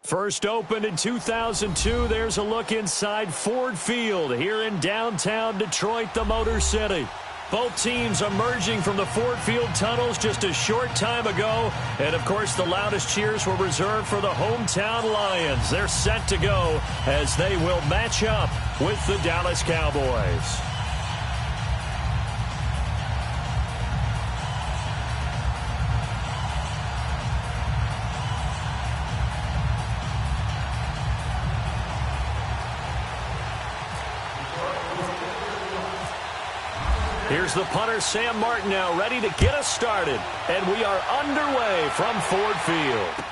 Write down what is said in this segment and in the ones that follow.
First opened in 2002, there's a look inside Ford Field here in downtown Detroit, the Motor City. Both teams emerging from the Ford Field tunnels just a short time ago. And, of course, the loudest cheers were reserved for the hometown Lions. They're set to go as they will match up with the Dallas Cowboys. Here's the punter, Sam Martin, now ready to get us started. And we are underway from Ford Field.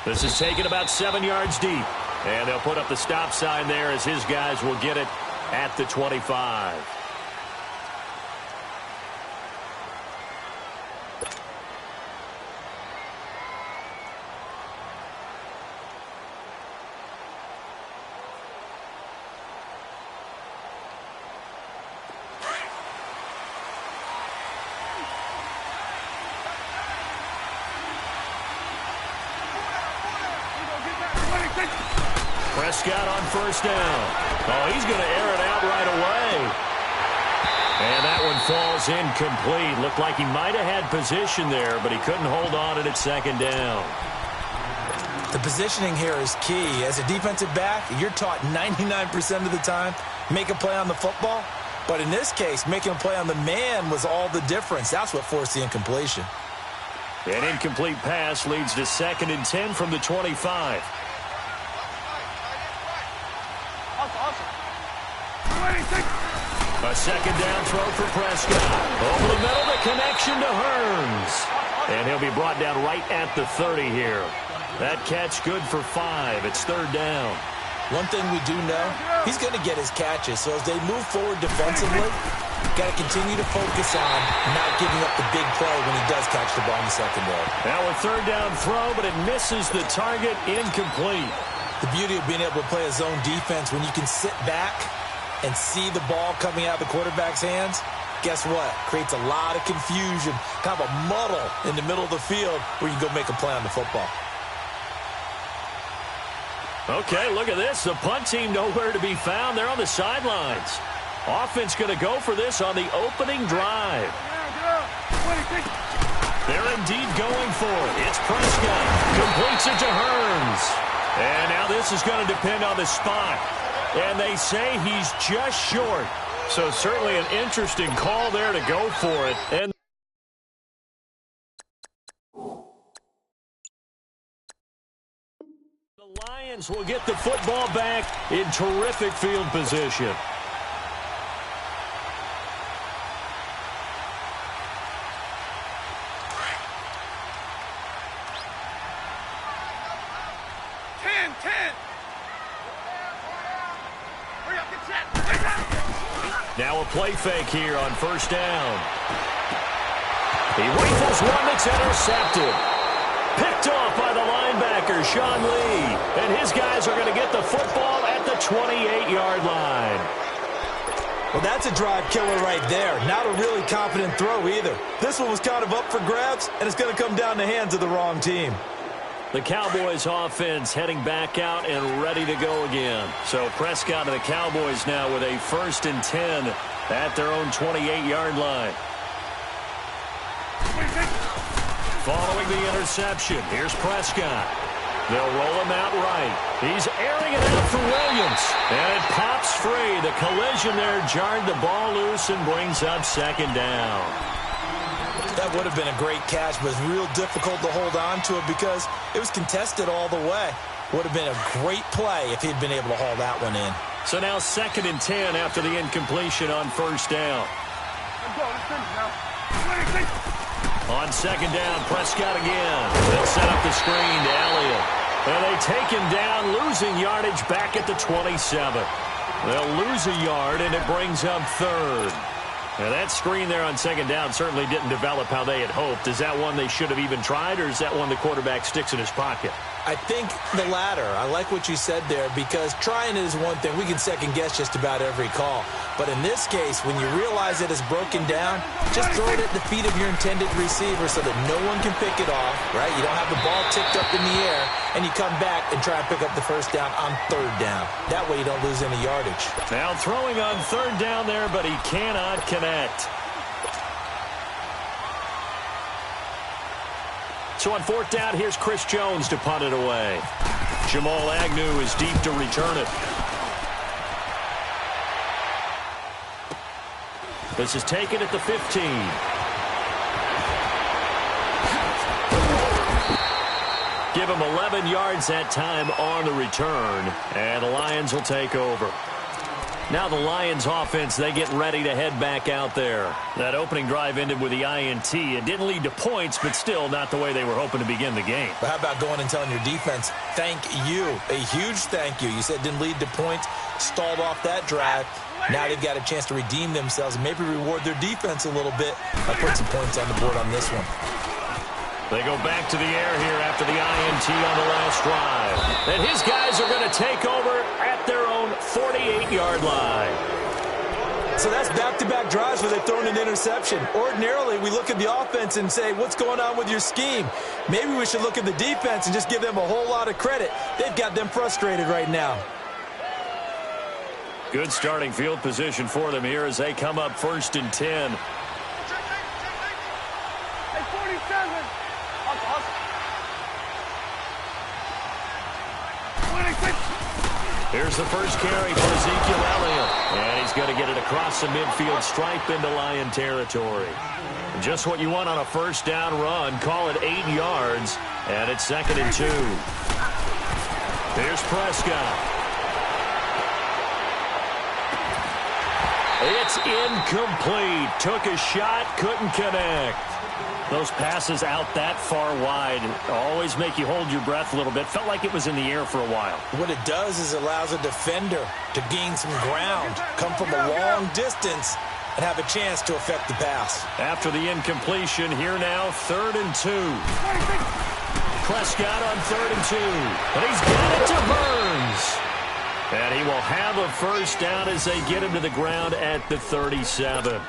This is taken about 7 yards deep. And they'll put up the stop sign there as his guys will get it at the 25. Prescott on first down. Oh, he's going to air it out right away. And that one falls incomplete. Looked like he might have had position there, but he couldn't hold on to it at second down. The positioning here is key. As a defensive back, you're taught 99% of the time, make a play on the football. But in this case, making a play on the man was all the difference. That's what forced the incompletion. An incomplete pass leads to 2nd and 10 from the 25. A second down throw for Prescott. Over the middle, the connection to Hearns. And he'll be brought down right at the 30 here. That catch good for 5. It's 3rd down. One thing we do know, he's going to get his catches. So as they move forward defensively, got to continue to focus on not giving up the big play when he does catch the ball in the secondary. Now a 3rd down throw, but it misses the target, incomplete. The beauty of being able to play a zone defense when you can sit back and see the ball coming out of the quarterback's hands, guess what? Creates a lot of confusion, kind of a muddle in the middle of the field where you can go make a play on the football. Okay, look at this. The punt team nowhere to be found. They're on the sidelines. Offense going to go for this on the opening drive. They're indeed going for it. It's Prescott. Completes it to Hearns. And now this is going to depend on the spot. And they say he's just short. So certainly an interesting call there to go for it. And the Lions will get the football back in terrific field position. Now a play fake here on first down. He rifles one that's intercepted. Picked off by the linebacker, Sean Lee. And his guys are going to get the football at the 28-yard line. Well, that's a drive killer right there. Not a really confident throw either. This one was kind of up for grabs, and it's going to come down the hands of the wrong team. The Cowboys offense heading back out and ready to go again. So Prescott and the Cowboys now with a 1st and 10 at their own 28-yard line. Following the interception, here's Prescott. They'll roll him out right. He's airing it out for Williams. And it pops free. The collision there jarred the ball loose and brings up 2nd down. That would have been a great catch, but it's real difficult to hold on to it because it was contested all the way. Would have been a great play if he'd been able to haul that one in. So now 2nd and 10 after the incompletion on first down. On 2nd down, Prescott again. They'll set up the screen to Elliott. And they take him down, losing yardage back at the 27. They'll lose a yard, and it brings up 3rd. Now, that screen there on 2nd down certainly didn't develop how they had hoped. Is that one they should have even tried, or is that one the quarterback sticks in his pocket? I think the latter. I like what you said there because trying is one thing. We can second guess just about every call. But in this case, when you realize it is broken down, just throw it at the feet of your intended receiver so that no one can pick it off, right? You don't have the ball tipped up in the air, and you come back and try and pick up the first down on third down. That way you don't lose any yardage. Now throwing on third down there, but he cannot connect. So on fourth down, here's Chris Jones to punt it away. Jamal Agnew is deep to return it. This is taken at the 15. Give him 11 yards that time on the return, and the Lions will take over. Now the Lions offense, they get ready to head back out there. That opening drive ended with the INT. It didn't lead to points, but still not the way they were hoping to begin the game. But how about going and telling your defense, thank you, a huge thank you. You said it didn't lead to points, stalled off that drive. Now they've got a chance to redeem themselves and maybe reward their defense a little bit by putting some points on the board on this one. They go back to the air here after the INT on the last drive. And his guys are going to take over at their own 48-yard line. So that's back-to-back drives where they've thrown an interception. Ordinarily, we look at the offense and say, what's going on with your scheme? Maybe we should look at the defense and just give them a whole lot of credit. They've got them frustrated right now. Good starting field position for them here as they come up 1st and 10. Here's the first carry for Ezekiel Elliott. And he's going to get it across the midfield stripe into Lion territory. Just what you want on a first down run. Call it 8 yards. And it's 2nd and 2. Here's Prescott. It's incomplete. Took a shot, couldn't connect. Those passes out that far wide always make you hold your breath a little bit. Felt like it was in the air for a while. What it does is allows a defender to gain some ground, come from a long distance, and have a chance to affect the pass. After the incompletion, here now, 3rd and 2. Prescott on 3rd and 2. And he's got it to Burns. And he will have a first down as they get him to the ground at the 37.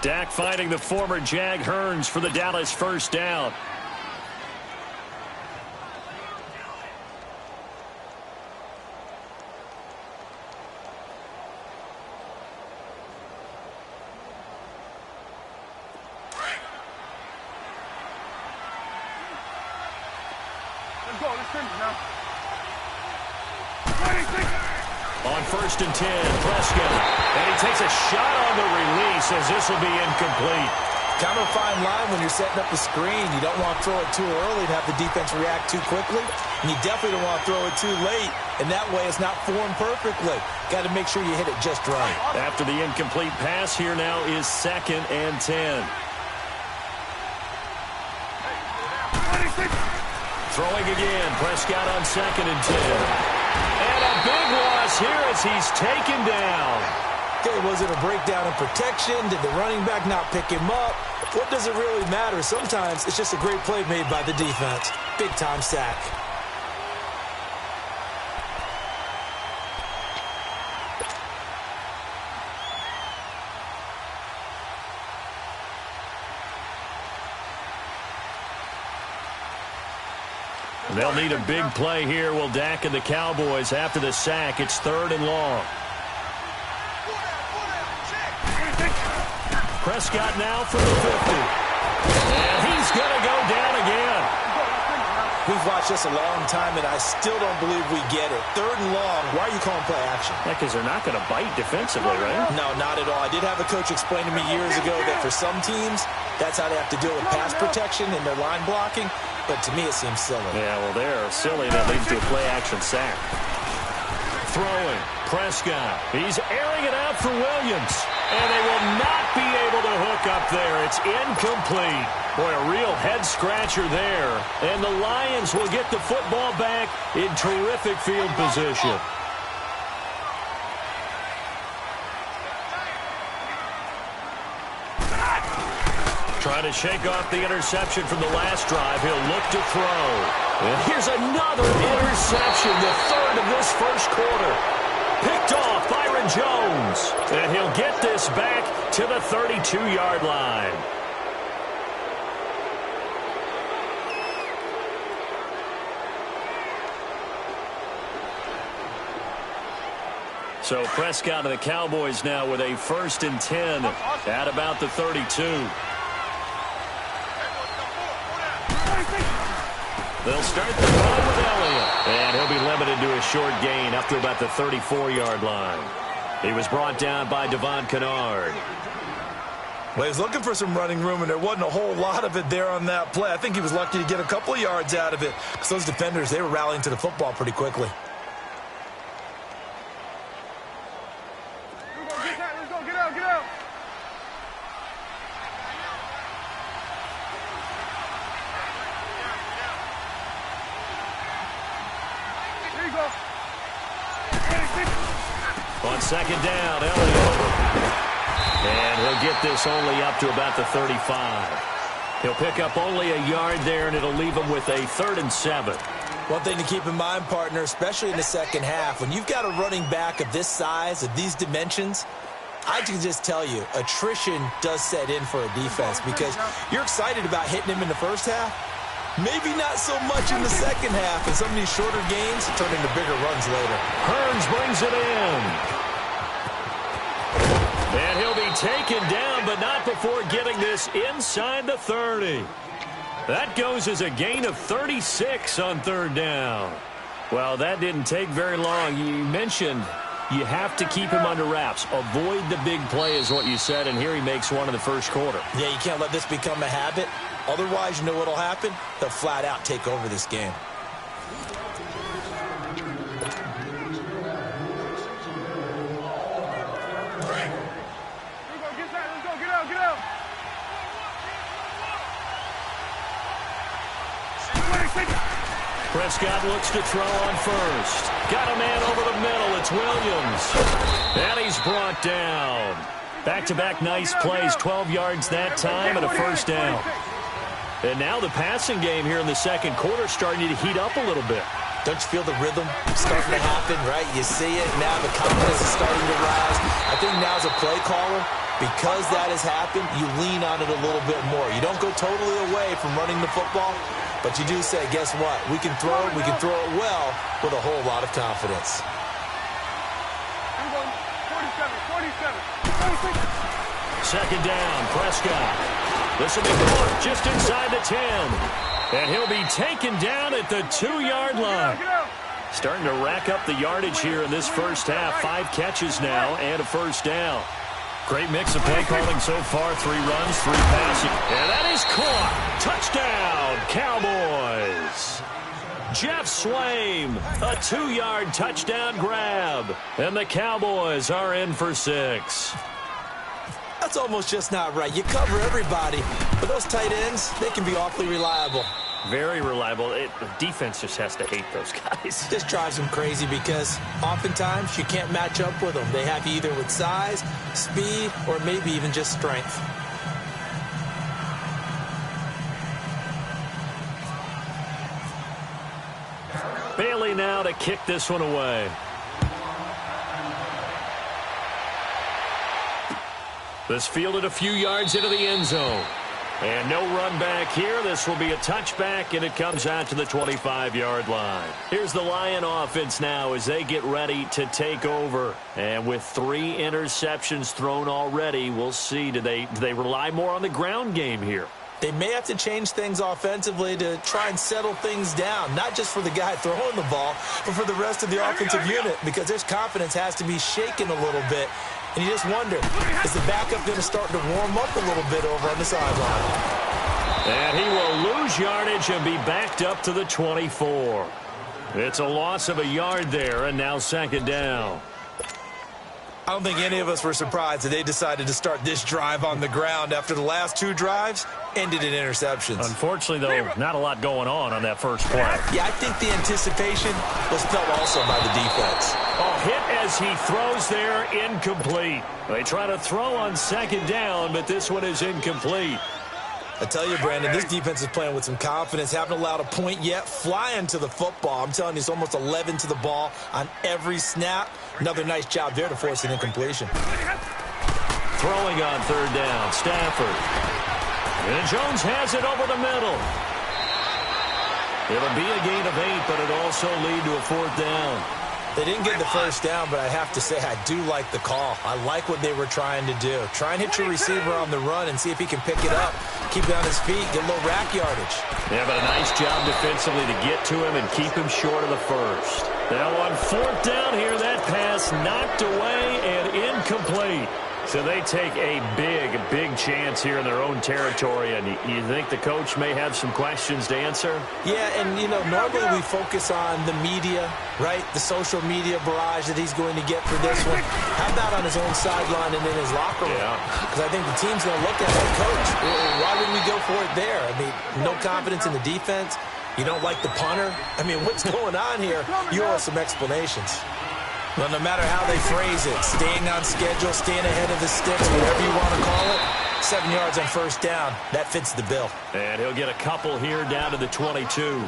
Dak finding the former Jag Hearns for the Dallas first down. Let's go. Let's finish now. On 1st and 10, Prescott. And he takes a shot on the release as this will be incomplete. Kind of a fine line when you're setting up the screen. You don't want to throw it too early and have the defense react too quickly. And you definitely don't want to throw it too late. And that way it's not formed perfectly. Got to make sure you hit it just right. After the incomplete pass, here now is 2nd and 10. Throwing again. Prescott on 2nd and 10. And a big loss here as he's taken down. Okay, was it a breakdown in protection? Did the running back not pick him up? What does it really matter? Sometimes it's just a great play made by the defense. Big-time sack. They'll need a big play here. Will Dak and the Cowboys after the sack. It's 3rd and long. Prescott now from the 50. And he's going to go down again. We've watched this a long time, and I still don't believe we get it. 3rd and long. Why are you calling play action? Yeah, because they're not going to bite defensively, right? No, not at all. I did have a coach explain to me years ago that for some teams, that's how they have to deal with pass protection and their line blocking. But to me, it seems silly. Yeah, well, they're silly. That leads to a play-action sack. Throwing. Prescott. He's airing it out for Williams. And they will not be able to hook up there. It's incomplete. Boy, a real head-scratcher there. And the Lions will get the football back in terrific field position. Trying to shake off the interception from the last drive. He'll look to throw. And here's another interception, the third of this first quarter. Picked off Byron Jones. And he'll get this back to the 32-yard line. So Prescott and the Cowboys now with a 1st and 10 at about the 32. They'll start the run with Elliott. And he'll be limited to a short gain up to about the 34-yard line. He was brought down by Devon Kennard. Well, he was looking for some running room, and there wasn't a whole lot of it there on that play. I think he was lucky to get a couple of yards out of it because those defenders, they were rallying to the football pretty quickly. On 2nd down, Elliott. And he'll get this only up to about the 35. He'll pick up only a yard there, and it'll leave him with a 3rd and 7. One thing to keep in mind, partner, especially in the second half, when you've got a running back of this size, of these dimensions, I can just tell you, attrition does set in for a defense because you're excited about hitting him in the first half. Maybe not so much in the second half, and some of these shorter gains turn into bigger runs later. Hearns brings it in. And he'll be taken down, but not before getting this inside the 30. That goes as a gain of 36 on 3rd down. Well, that didn't take very long. You mentioned you have to keep him under wraps. Avoid the big play is what you said, and here he makes one in the first quarter. Yeah, you can't let this become a habit. Otherwise, you know what'll happen? They'll flat out take over this game. Prescott looks to throw on first. Got a man over the middle. It's Williams. And he's brought down. Back-to-back nice plays. 12 yards that time and a 1st down. And now the passing game here in the second quarter starting to heat up a little bit. Don't you feel the rhythm starting to happen, right? You see it. Now the confidence is starting to rise. I think now as a play caller, because that has happened, you lean on it a little bit more. You don't go totally away from running the football, but you do say, guess what? We can throw it. We can throw it well with a whole lot of confidence. 2nd down, Prescott. This will be caught just inside the 10. And he'll be taken down at the 2-yard line. Starting to rack up the yardage here in this first half. 5 catches now and a 1st down. Great mix of play calling so far. 3 runs, 3 passing. And that is caught. Touchdown, Cowboys. Jeff Swaim, a 2-yard touchdown grab. And the Cowboys are in for 6. That's almost just not right. You cover everybody, but those tight ends, they can be awfully reliable. Very reliable. The defense just has to hate those guys. This drives them crazy because oftentimes you can't match up with them. They have you either with size, speed, or maybe even just strength. Bailey now to kick this one away. This fielded a few yards into the end zone. And no run back here. This will be a touchback, and it comes out to the 25-yard line. Here's the Lion offense now as they get ready to take over. And with 3 interceptions thrown already, we'll see. Do they rely more on the ground game here? They may have to change things offensively to try and settle things down, not just for the guy throwing the ball, but for the rest of the offensive unit, because their confidence has to be shaken a little bit. And you just wonder, is the backup going to start to warm up a little bit over on the sideline? And he will lose yardage and be backed up to the 24. It's a loss of a yard there, and now 2nd down. I don't think any of us were surprised that they decided to start this drive on the ground after the last 2 drives ended in interceptions. Unfortunately, though, not a lot going on that first play. Yeah, I think the anticipation was felt also by the defense. Oh, hit as he throws there, incomplete. They try to throw on 2nd down, but this one is incomplete. I tell you, Brandon, this defense is playing with some confidence. Haven't allowed a point yet. Flying to the football. I'm telling you, it's almost 11 to the ball on every snap. Another nice job there to force an incompletion. Throwing on third down, Stafford. And Jones has it over the middle. It'll be a gain of 8, but it'll also lead to a fourth down. They didn't get the first down, but I have to say I do like the call. I like what they were trying to do. Try and hit your receiver on the run and see if he can pick it up. Keep it on his feet, get a little rack yardage. Yeah, but a nice job defensively to get to him and keep him short of the first. Now on fourth down here, that pass knocked away and incomplete. So they take a big chance here in their own territory, and you think the coach may have some questions to answer? Yeah, and, you know, normally we focus on the media, right? The social media barrage that he's going to get for this one. How about on his own sideline and in his locker room? Because I think the team's going to look at it, coach, why wouldn't we go for it there? I mean, no confidence in the defense. You don't like the punter? I mean, what's going on here? You owe us some explanations. Well, no matter how they phrase it, staying on schedule, staying ahead of the sticks, whatever you want to call it, 7 yards on first down, that fits the bill. And he'll get a couple here down to the 22.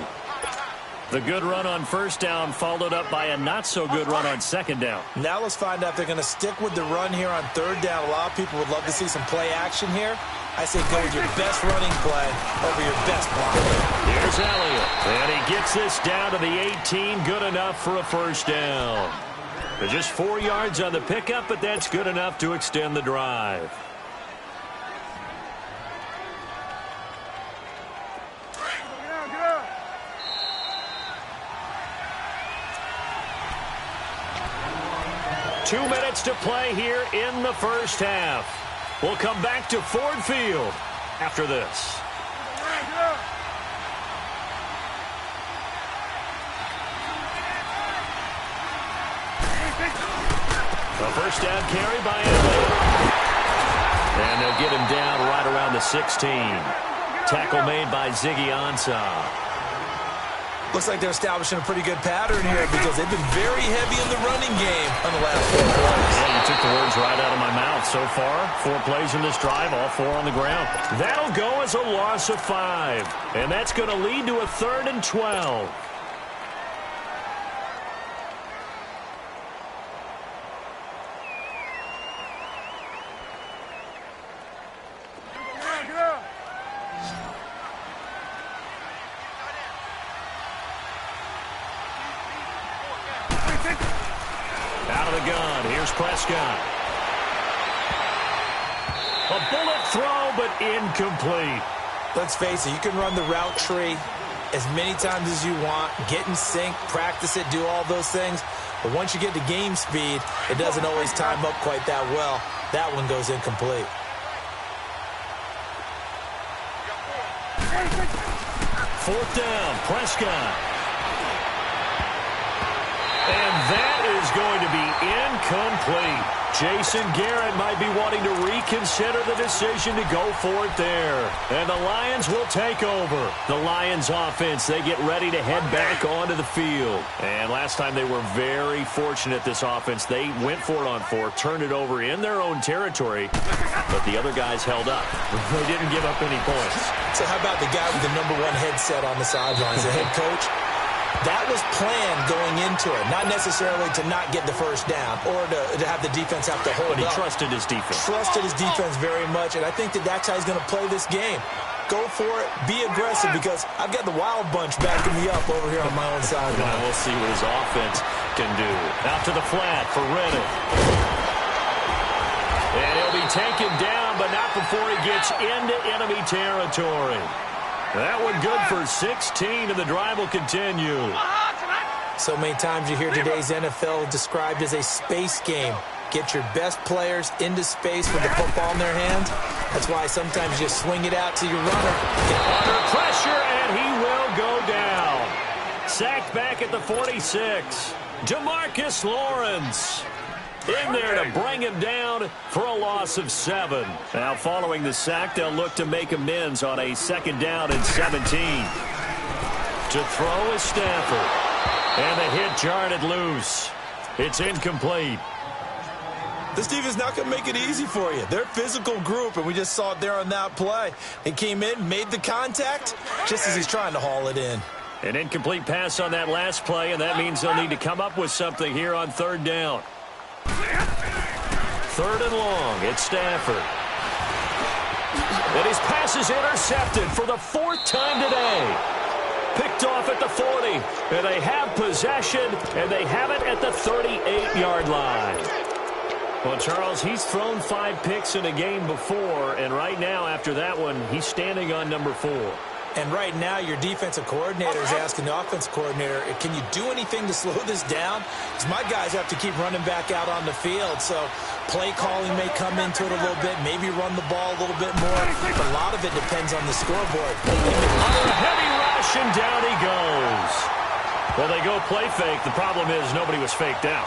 The good run on first down followed up by a not-so-good run on second down. Now let's find out if they're going to stick with the run here on third down. A lot of people would love to see some play action here. I say go with your best running play over your best block. Here's Elliott, and he gets this down to the 18, good enough for a first down. Just 4 yards on the pickup, but that's good enough to extend the drive. Two minutes to play here in the first half. We'll come back to Ford Field after this. A first down carry by Elliott. And they'll get him down right around the 16. Tackle made by Ziggy Ansah. Looks like they're establishing a pretty good pattern here because they've been very heavy in the running game on the last 4 plays. Yeah, you took the words right out of my mouth. So far, 4 plays in this drive, all 4 on the ground. That'll go as a loss of 5. And that's going to lead to a 3rd and 12. Out of the gun, here's Prescott. A bullet throw, but incomplete. Let's face it, you can run the route tree as many times as you want, get in sync, practice it, do all those things. But once you get to game speed, it doesn't always time up quite that well. That one goes incomplete. Fourth down, Prescott. And that is going to be incomplete. Jason Garrett might be wanting to reconsider the decision to go for it there. And the Lions will take over. The Lions offense, they get ready to head back onto the field. And last time they were very fortunate, this offense. They went for it on 4, turned it over in their own territory, but the other guys held up. They didn't give up any points. So how about the guy with the #1 headset on the sidelines, the head coach? That was planned going into it, not necessarily to not get the first down or to have the defense have to hold up. But he trusted his defense. Trusted his defense very much, and I think that that's how he's going to play this game. Go for it, be aggressive, because I've got the wild bunch backing me up over here on my own sideline. We'll see what his offense can do. Out to the flat for Reddick. And he'll be taken down, but not before he gets into enemy territory. That one good for 16, and the drive will continue. So many times you hear today's NFL described as a space game. Get your best players into space with the football in their hands. That's why sometimes you swing it out to your runner. Under pressure, and he will go down. Sacked back at the 46. DeMarcus Lawrence in there to bring him down for a loss of 7. Now, following the sack, they'll look to make amends on a 2nd down and 17. To throw is Stafford. And the hit jarred it loose. It's incomplete. This defense is not going to make it easy for you. They're a physical group, and we just saw it there on that play. He came in, made the contact, just as he's trying to haul it in. An incomplete pass on that last play, and that means they'll need to come up with something here on third down. Third and long, it's Stafford. And his pass is intercepted for the fourth time today. Picked off at the 40, and they have possession, and they have it at the 38-yard line. Well, Charles, he's thrown 5 picks in a game before, and right now, after that one, he's standing on number 4. And right now, your defensive coordinator is asking the offensive coordinator, can you do anything to slow this down? Because my guys have to keep running back out on the field, so play calling may come into it a little bit, maybe run the ball a little bit more, but a lot of it depends on the scoreboard. Under a heavy rush, and down he goes. Well, they go play fake. The problem is nobody was faked out.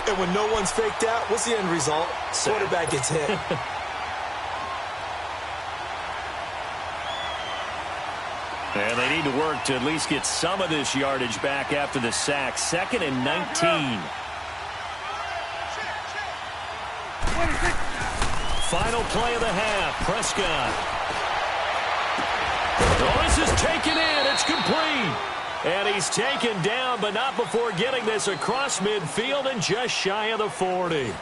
And when no one's faked out, what's the end result? Quarterback gets hit. And they need to work to at least get some of this yardage back after the sack. 2nd and 19. Final play of the half. Prescott. Oh, this is taken in. It's complete. And he's taken down, but not before getting this across midfield and just shy of the 40.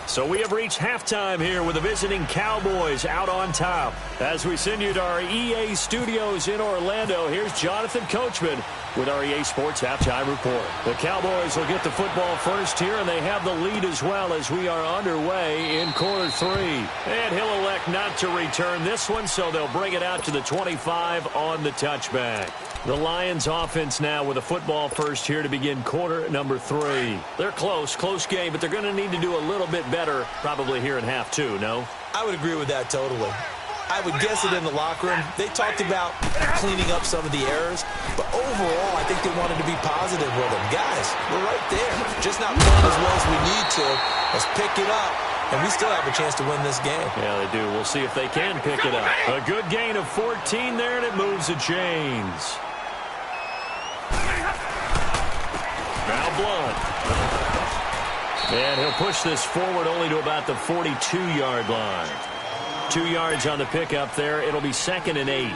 So we have reached halftime here with the visiting Cowboys out on top. As we send you to our EA studios in Orlando, here's Jonathan Coachman with our EA Sports Halftime Report. The Cowboys will get the football first here, and they have the lead as well as we are underway in quarter 3. And he'll elect not to return this one, so they'll bring it out to the 25 on the touchback. The Lions offense now with a football first here to begin quarter number 3. They're close game, but they're going to need to do a little bit better probably here in half 2, no? I would agree with that totally. I would guess it in the locker room. They talked about cleaning up some of the errors, but overall I think they wanted to be positive with them. Guys, we're right there. Just not playing as well as we need to. Let's pick it up. And we still have a chance to win this game. Yeah, they do. We'll see if they can pick it up. A good gain of 14 there, and it moves the chains. Now Blunt. And he'll push this forward only to about the 42-yard line. 2 yards on the pickup there. It'll be 2nd and 8.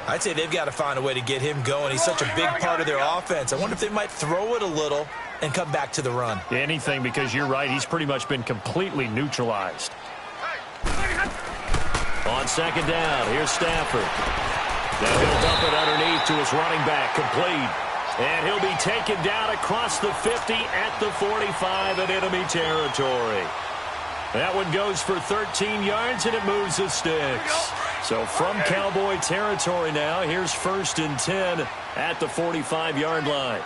I'd say they've got to find a way to get him going. He's such a big part of their offense. I wonder if they might throw it a little and come back to the run. Anything, because you're right. He's pretty much been completely neutralized. On 2nd down, here's Stafford. Now he'll dump it underneath to his running back, complete. And he'll be taken down across the 50 at the 45 in enemy territory. That one goes for 13 yards, and it moves the sticks. So from Cowboy territory now, here's 1st and 10 at the 45-yard line.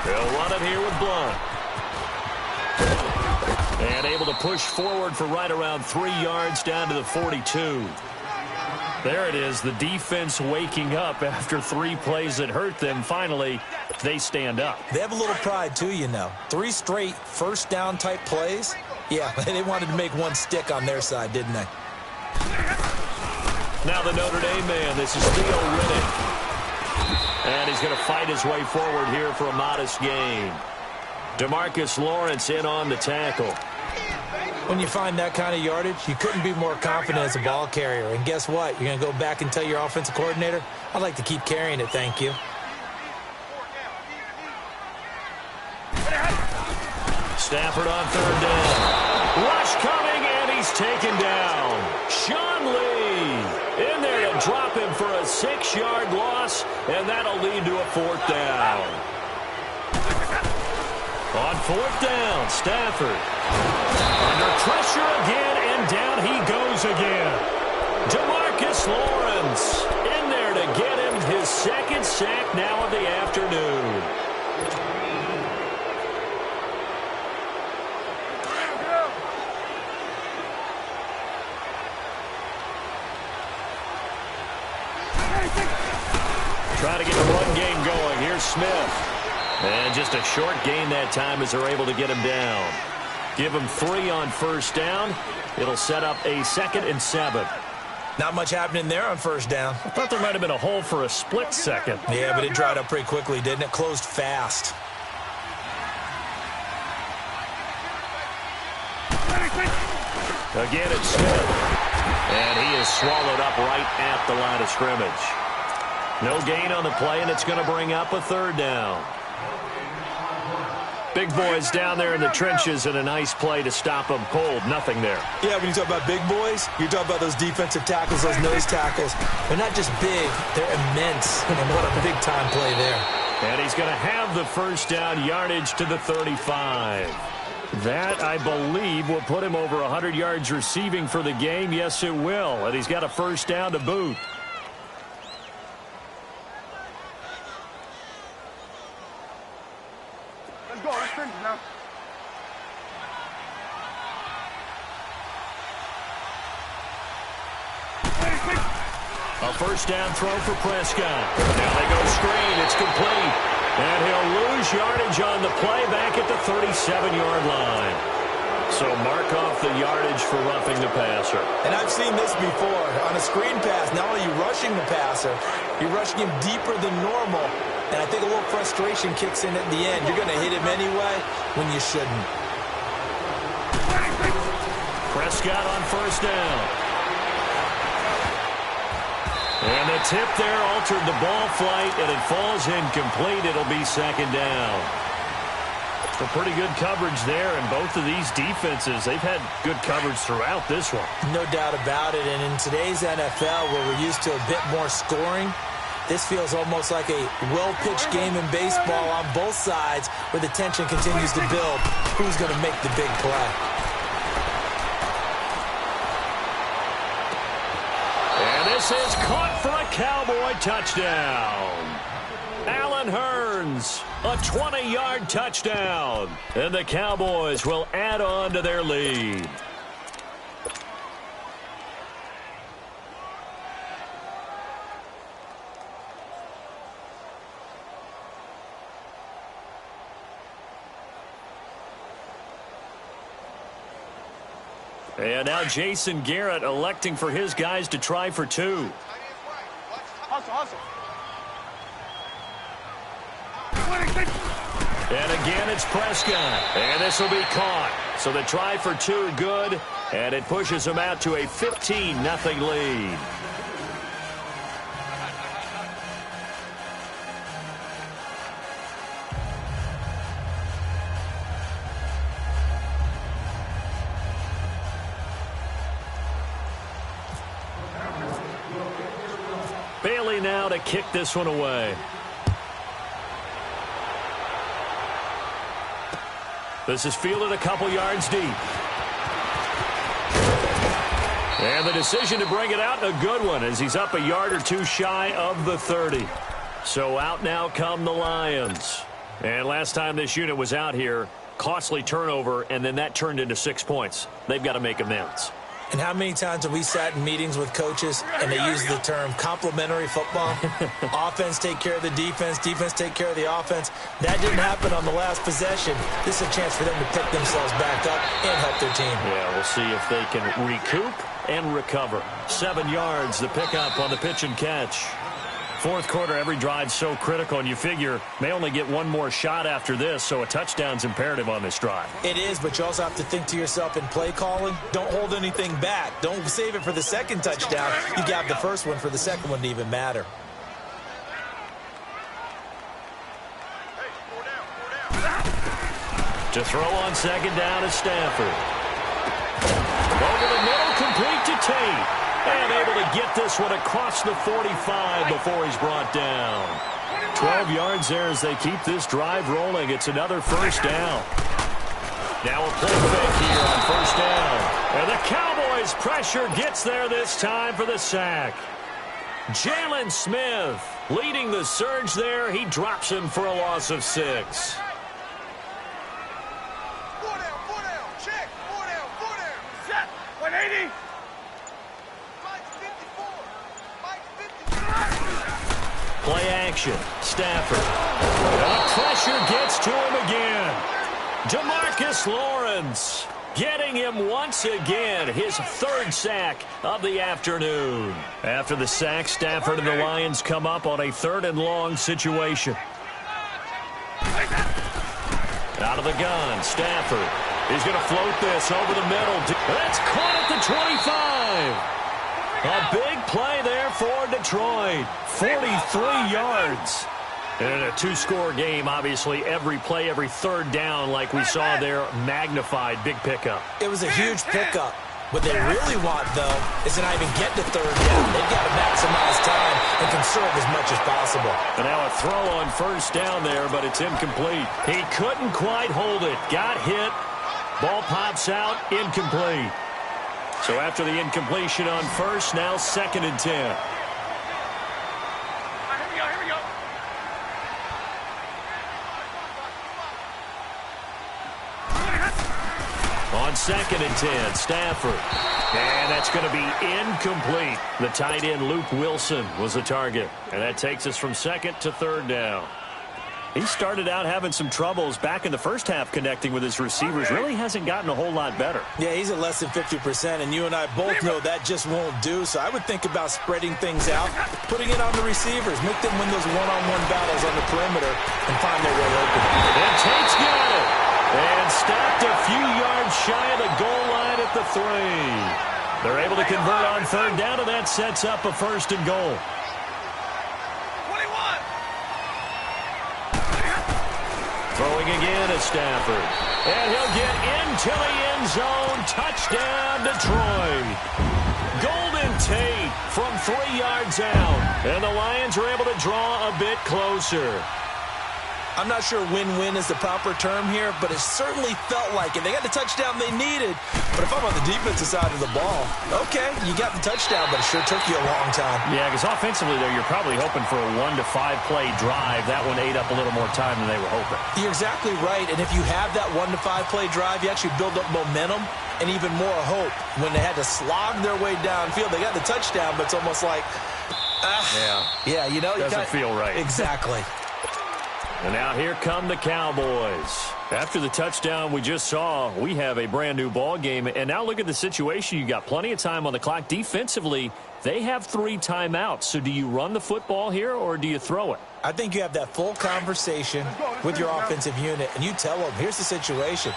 They'll run it here with Blunt. And able to push forward for right around 3 yards down to the 42. There it is, the defense waking up after 3 plays that hurt them. Finally, they stand up. They have a little pride, too, you know. 3 straight first down type plays. Yeah, they wanted to make one stick on their side, didn't they? Now the Notre Dame man, this is Theo Riddick. And he's going to fight his way forward here for a modest gain. DeMarcus Lawrence in on the tackle. When you find that kind of yardage, you couldn't be more confident as a ball carrier. And guess what? You're going to go back and tell your offensive coordinator, I'd like to keep carrying it, thank you. Stafford on 3rd down. Rush coming, and he's taken down. Sean Lee in there to drop him for a 6-yard loss, and that'll lead to a 4th down. On 4th down, Stafford. Under pressure again, and down he goes again. DeMarcus Lawrence in there to get him his 2nd sack now of the afternoon. Trying to get the run game going. Here's Smith. And just a short gain that time as they're able to get him down. Give him 3 on 1st down. It'll set up a 2nd and 7. Not much happening there on 1st down. I thought there might have been a hole for a split second. Yeah, but it dried up pretty quickly, didn't it? Closed fast. Again, it's Smith. And he is swallowed up right at the line of scrimmage. No gain on the play, and it's going to bring up a third down. Big boys down there in the trenches, and a nice play to stop them cold. Nothing there. Yeah, when you talk about big boys, you're talking about those defensive tackles, those nose tackles. They're not just big, they're immense. And what a big-time play there. And he's going to have the first down, yardage to the 35. That, I believe, will put him over 100 yards receiving for the game. Yes, it will. And he's got a first down to boot. Let's go. Let's finish now. A first down throw for Prescott. Now they go screen. It's complete. And he'll lose yardage on the play back at the 37-yard line. So mark off the yardage for roughing the passer. And I've seen this before. On a screen pass, not only are you rushing the passer, you're rushing him deeper than normal. And I think a little frustration kicks in at the end. You're going to hit him anyway when you shouldn't. Prescott on first down. And the tip there altered the ball flight, and it falls incomplete. It'll be second down. So pretty good coverage there, and both of these defenses, they've had good coverage throughout this one. No doubt about it, and in today's NFL, where we're used to a bit more scoring, this feels almost like a well-pitched game in baseball on both sides, where the tension continues to build. Who's going to make the big play? This is caught for a Cowboy touchdown. Allen Hurns, a 20-yard touchdown. And the Cowboys will add on to their lead. And now Jason Garrett electing for his guys to try for two. Hustle. And again, it's Prescott. And this will be caught. So the try for two, good. And it pushes them out to a 15-0 lead. Bailey now to kick this one away. This is fielded a couple yards deep. And the decision to bring it out, a good one, as he's up a yard or two shy of the 30. So out now come the Lions. And last time this unit was out here, costly turnover, and then that turned into 6 points. They've got to make amends. And how many times have we sat in meetings with coaches and they use the term complementary football? Offense take care of the defense, defense take care of the offense. That didn't happen on the last possession. This is a chance for them to pick themselves back up and help their team. Yeah, we'll see if they can recoup and recover. 7 yards, the pickup on the pitch and catch. Fourth quarter, every drive so critical, and you figure may only get one more shot after this, so a touchdown's imperative on this drive. It is, but you also have to think to yourself in play calling, don't hold anything back. Don't save it for the second touchdown. You got the first one for the second one to even matter. To throw on second down is Stafford. Over the middle, complete to Tate. And able to get this one across the 45 before he's brought down. 12 yards there as they keep this drive rolling. It's another first down. Now a play fake here on first down. And the Cowboys' pressure gets there this time for the sack. Jalen Smith leading the surge there. He drops him for a loss of 6. Four down, check. Four down. Set. 180. Play action. Stafford. The pressure gets to him again. DeMarcus Lawrence getting him once again. His third sack of the afternoon. After the sack, Stafford and the Lions come up on a 3rd and long situation. Out of the gun, Stafford. He's going to float this over the middle. That's caught at the 25. A big play there for Detroit. 43 yards. And in a two-score game, obviously, every play, every third down, like we saw there, magnified. Big pickup. It was a huge pickup. What they really want, though, is to not even get to third down. They've got to maximize time and conserve as much as possible. And now a throw on first down there, but it's incomplete. He couldn't quite hold it. Got hit. Ball pops out. Incomplete. So after the incompletion on first, now 2nd and 10. Here we go. On 2nd and 10, Stafford. And that's going to be incomplete. The tight end, Luke Wilson, was the target. And that takes us from 2nd to 3rd down. He started out having some troubles back in the first half connecting with his receivers. Really hasn't gotten a whole lot better. Yeah, he's at less than 50%, and you and I both know that just won't do. So I would think about spreading things out, putting it on the receivers, make them win those one-on-one battles on the perimeter, and find their way open. And Tate's got it. And stopped a few yards shy of the goal line at the 3. They're able to convert on 3rd down, and that sets up a 1st and goal. 21. Throwing again is Stafford. And he'll get into the end zone. Touchdown, Detroit. Golden Tate from 3 yards out. And the Lions are able to draw a bit closer. I'm not sure win-win is the proper term here, but it certainly felt like it. They got the touchdown they needed. But if I'm on the defensive side of the ball, okay, you got the touchdown, but it sure took you a long time. Yeah, because offensively there, you're probably hoping for a 1 to 5 play drive. That one ate up a little more time than they were hoping. You're exactly right, and if you have that 1 to 5 play drive, you actually build up momentum and even more hope. When they had to slog their way downfield, they got the touchdown, but it's almost like, yeah, you know, doesn't feel right. Exactly. And now here come the Cowboys. After the touchdown we just saw, we have a brand new ball game. And now look at the situation. You got plenty of time on the clock. Defensively, they have 3 timeouts. So do you run the football here or do you throw it? I think you have that full conversation with your offensive unit, and you tell them, here's the situation.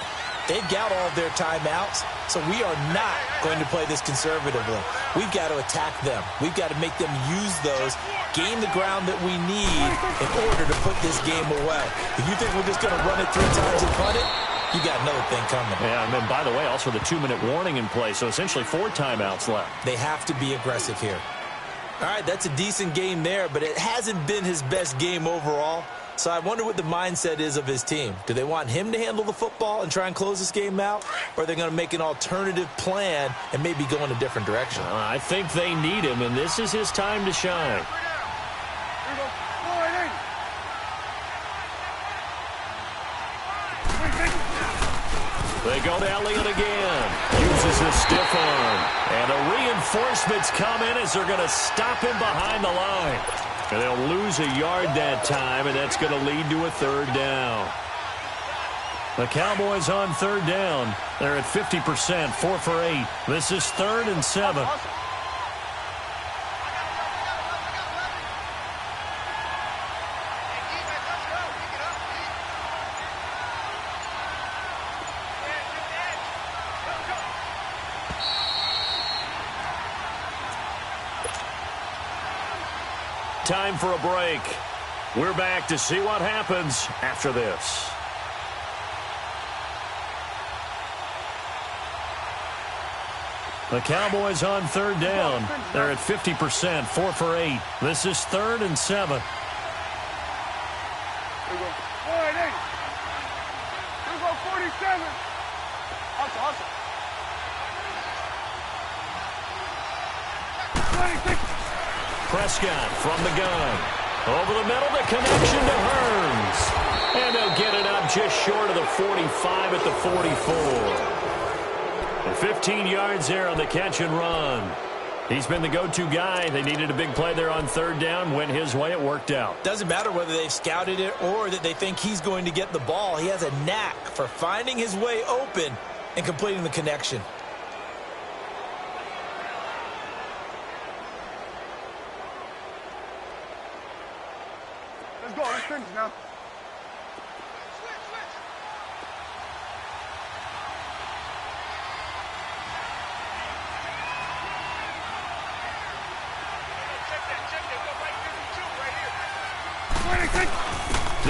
They've got all of their timeouts, so we are not going to play this conservatively. We've got to attack them. We've got to make them use those, gain the ground that we need in order to put this game away. If you think we're just going to run it 3 times and punt it, you got another thing coming. Yeah, and then, by the way, also the 2-minute warning in play, so essentially 4 timeouts left. They have to be aggressive here. All right, that's a decent game there, but it hasn't been his best game overall. So I wonder what the mindset is of his team. Do they want him to handle the football and try and close this game out? Or are they going to make an alternative plan and maybe go in a different direction? I think they need him, and this is his time to shine. They go to Elliott again. Uses his stiff arm. And the reinforcements come in as they're going to stop him behind the line. And they'll lose a yard that time, and that's going to lead to a 3rd down. The Cowboys on 3rd down. They're at 50%, 4 for 8. This is 3rd and 7. Time for a break. We're back to see what happens after this. The Cowboys on 3rd down. They're at 50%, 4 for 8. This is 3rd and 7. Here we go. 4-8. Here we go, 47. Hustle. 26. Prescott from the gun. Over the middle, the connection to Hearns. And they'll get it up just short of the 45 at the 44. And 15 yards there on the catch and run. He's been the go-to guy. They needed a big play there on 3rd down. Went his way. It worked out. Doesn't matter whether they've scouted it or that they think he's going to get the ball. He has a knack for finding his way open and completing the connection. Let's go. Let's finish now.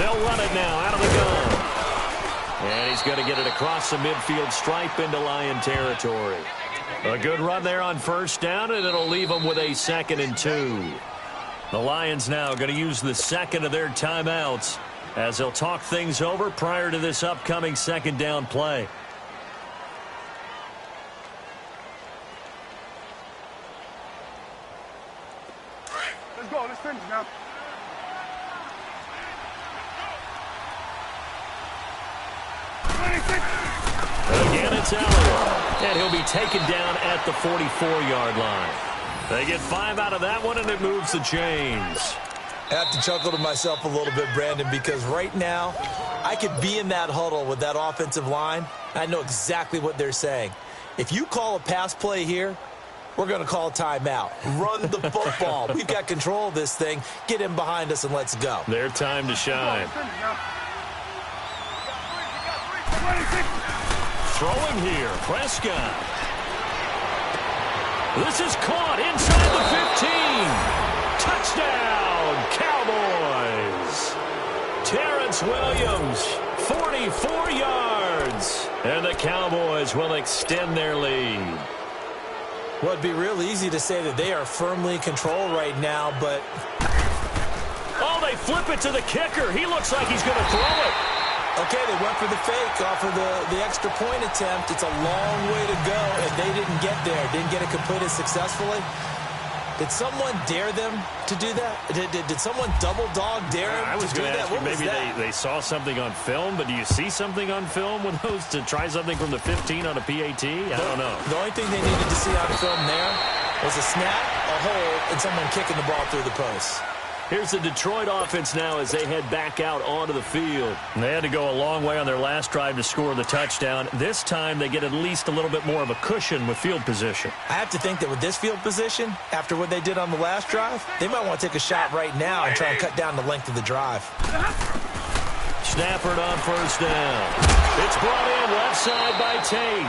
They'll run it now out of the gun. And he's going to get it across the midfield stripe into Lion territory. A good run there on first down, and it'll leave them with a 2nd and 2. The Lions now going to use the second of their timeouts as they'll talk things over prior to this upcoming 2nd down play. Let's go. Let's finish now. Again, it's Elliott, and he'll be taken down at the 44-yard line. They get 5 out of that one, and it moves the chains. I have to chuckle to myself a little bit, Brandon, because right now I could be in that huddle with that offensive line. I know exactly what they're saying. If you call a pass play here, we're going to call a timeout. Run the football. We've got control of this thing. Get him behind us and let's go. Their time to shine. Throwing here, Prescott. This is caught inside the 15. Touchdown, Cowboys. Terrence Williams, 44 yards. And the Cowboys will extend their lead. Well, it'd be real easy to say that they are firmly in control right now, but... Oh, they flip it to the kicker. He looks like he's going to throw it. Okay, they went for the fake off of the extra point attempt. It's a long way to go, and they didn't get there. Didn't get it completed successfully. Did someone dare them to do that? Did someone double dog dare them I was to do going to that? ask you, maybe they saw something on film, but do you see something on film with those to try something from the 15 on a PAT? I don't know. The only thing they needed to see on film there was a snap, a hold, and someone kicking the ball through the post. Here's the Detroit offense now as they head back out onto the field. And they had to go a long way on their last drive to score the touchdown. This time they get at least a little bit more of a cushion with field position. I have to think that with this field position, after what they did on the last drive, they might want to take a shot right now and try and cut down the length of the drive. Stafford on first down. It's brought in left side by Tate.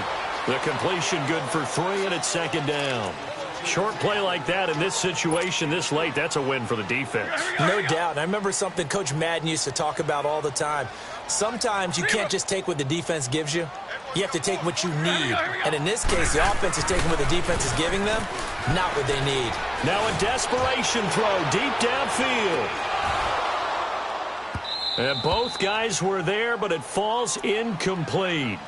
The completion good for 3, and it's 2nd down. Short play like that in this situation this late, that's a win for the defense. No doubt. I remember something Coach Madden used to talk about all the time. Sometimes you can't just take what the defense gives you. You have to take what you need. And in this case, the offense is taking what the defense is giving them, not what they need. Now a desperation throw deep downfield. And both guys were there, but it falls incomplete.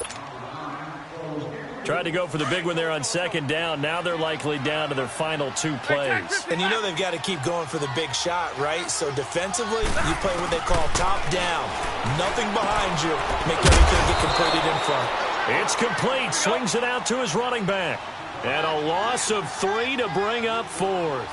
Tried to go for the big one there on 2nd down. Now they're likely down to their final 2 plays. And you know they've got to keep going for the big shot, right? So defensively, you play what they call top down. Nothing behind you. Make everything get completed in front. It's complete. Swings it out to his running back. And a loss of 3 to bring up 4th.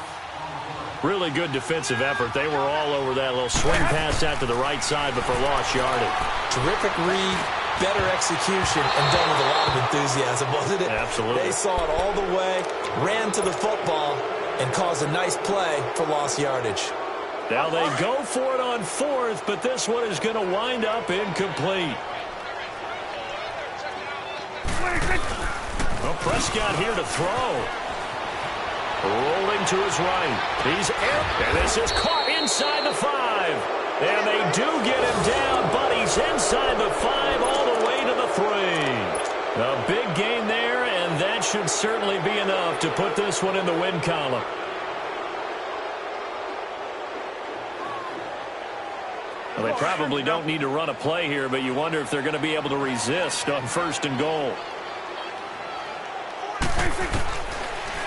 Really good defensive effort. They were all over that little swing pass out to the right side, but for lost yardage. Terrific read. Better execution and done with a lot of enthusiasm, wasn't it? Absolutely. They saw it all the way, ran to the football, and caused a nice play for lost yardage. Now they go for it on 4th, but this one is going to wind up incomplete. Well, Prescott here to throw. Rolling to his right. He's air. And this is caught inside the 5. And they do get him down, but he's inside the 5 all the way to the 3. A big gain there, and that should certainly be enough to put this one in the win column. Well, they probably don't need to run a play here, but you wonder if they're going to be able to resist on 1st and goal.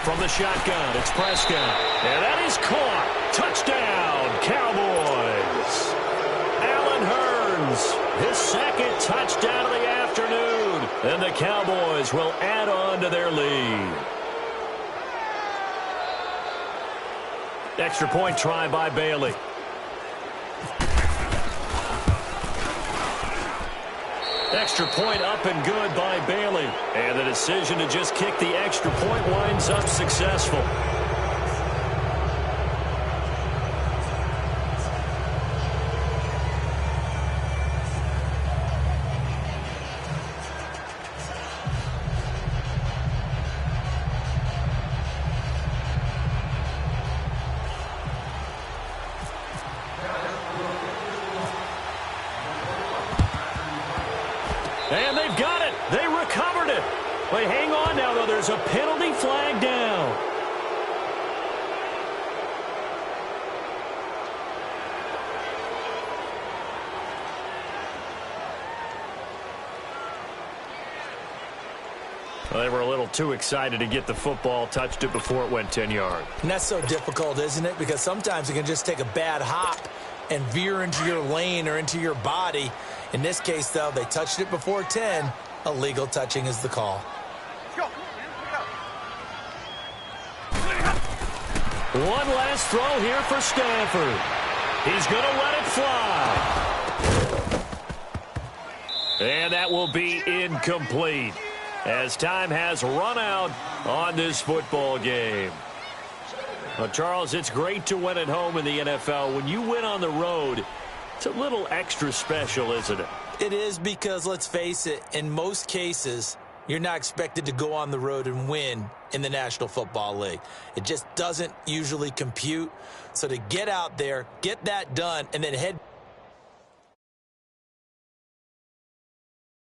From the shotgun, it's Prescott. And that is caught. Touchdown, Cowboys. Allen Hurns, his 2nd touchdown of the afternoon. And the Cowboys will add on to their lead. Extra point try by Bailey. Extra point up and good by Bailey. And the decision to just kick the extra point winds up successful. And they've got it. They recovered it. Wait, hang on now, though. There's a penalty flag down. Well, they were a little too excited to get the football, touched it before it went 10 yards. And that's so difficult, isn't it? Because sometimes it can just take a bad hop and veer into your lane or into your body. In this case, though, they touched it before 10. Illegal touching is the call. Let's go. One last throw here for Stanford. He's going to let it fly. And that will be incomplete, as time has run out on this football game. Well, Charles, it's great to win at home in the NFL. When you win on the road, it's a little extra special, isn't it? It is, because, let's face it, in most cases, you're not expected to go on the road and win in the National Football League. It just doesn't usually compute. So to get out there, get that done, and then head